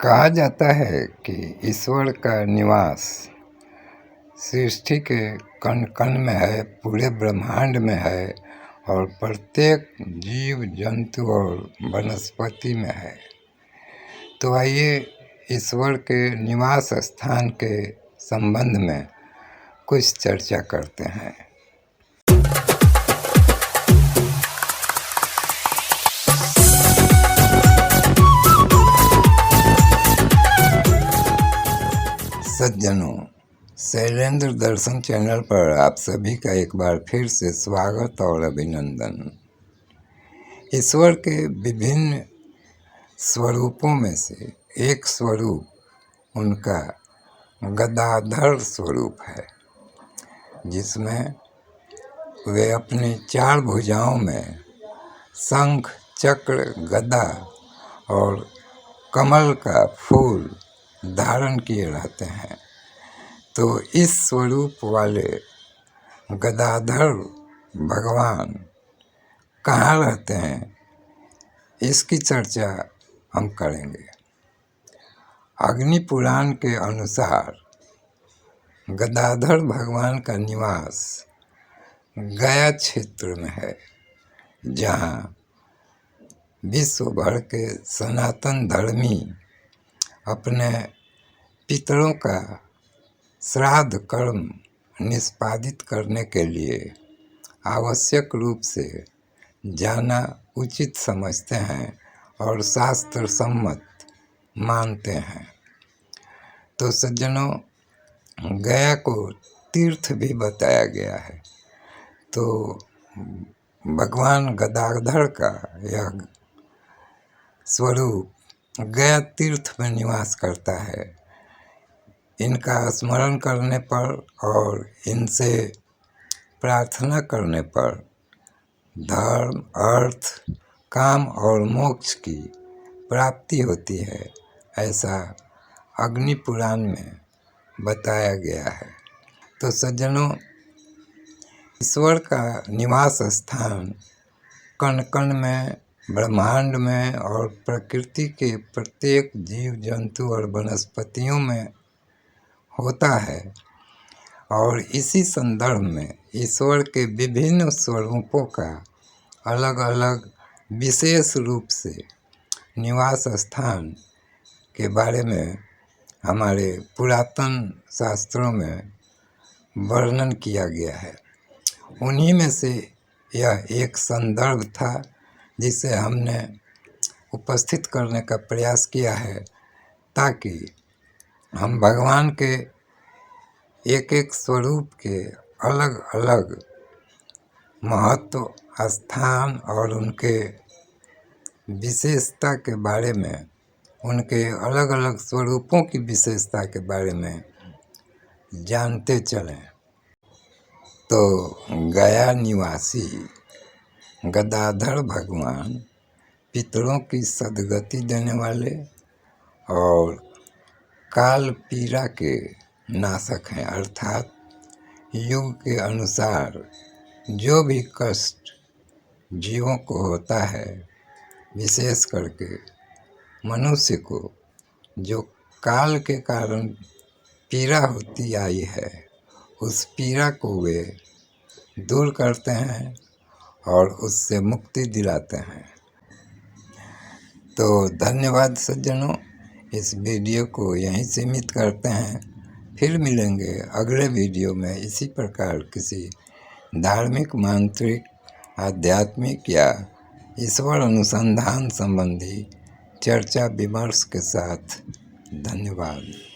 कहा जाता है कि ईश्वर का निवास सृष्टि के कण कण में है, पूरे ब्रह्मांड में है और प्रत्येक जीव जंतु और वनस्पति में है। तो आइए ईश्वर के निवास स्थान के संबंध में कुछ चर्चा करते हैं। सज्जनों, शैलेंद्र दर्शन चैनल पर आप सभी का एक बार फिर से स्वागत और अभिनंदन। ईश्वर के विभिन्न स्वरूपों में से एक स्वरूप उनका गदाधर स्वरूप है, जिसमें वे अपनी चार भुजाओं में शंख, चक्र, गदा और कमल का फूल धारण किए रहते हैं। तो इस स्वरूप वाले गदाधर भगवान कहाँ रहते हैं, इसकी चर्चा हम करेंगे। अग्नि पुराण के अनुसार गदाधर भगवान का निवास गया क्षेत्र में है, जहाँ विश्व भर के सनातन धर्मी अपने पितरों का श्राद्ध कर्म निष्पादित करने के लिए आवश्यक रूप से जाना उचित समझते हैं और शास्त्र सम्मत मानते हैं। तो सज्जनों, गया को तीर्थ भी बताया गया है। तो भगवान गदाधर का यह स्वरूप गया तीर्थ में निवास करता है। इनका स्मरण करने पर और इनसे प्रार्थना करने पर धर्म, अर्थ, काम और मोक्ष की प्राप्ति होती है, ऐसा अग्नि पुराण में बताया गया है। तो सज्जनों, ईश्वर का निवास स्थान कण कण में, ब्रह्मांड में और प्रकृति के प्रत्येक जीव जंतु और वनस्पतियों में होता है। और इसी संदर्भ में ईश्वर के विभिन्न स्वरूपों का अलग अलग विशेष रूप से निवास स्थान के बारे में हमारे पुरातन शास्त्रों में वर्णन किया गया है। उन्हीं में से यह एक संदर्भ था जिसे हमने उपस्थित करने का प्रयास किया है, ताकि हम भगवान के एक एक स्वरूप के अलग अलग महत्व, स्थान और उनके विशेषता के बारे में, उनके अलग अलग स्वरूपों की विशेषता के बारे में जानते चलें। तो गया निवासी गदाधर भगवान पितरों की सद्गति देने वाले और काल पीड़ा के नाशक हैं, अर्थात युग के अनुसार जो भी कष्ट जीवों को होता है, विशेष करके मनुष्य को जो काल के कारण पीड़ा होती आई है, उस पीड़ा को वे दूर करते हैं और उससे मुक्ति दिलाते हैं। तो धन्यवाद सज्जनों, इस वीडियो को यहीं सीमित करते हैं। फिर मिलेंगे अगले वीडियो में इसी प्रकार किसी धार्मिक, मांत्रिक, आध्यात्मिक या ईश्वर अनुसंधान संबंधी चर्चा विमर्श के साथ। धन्यवाद।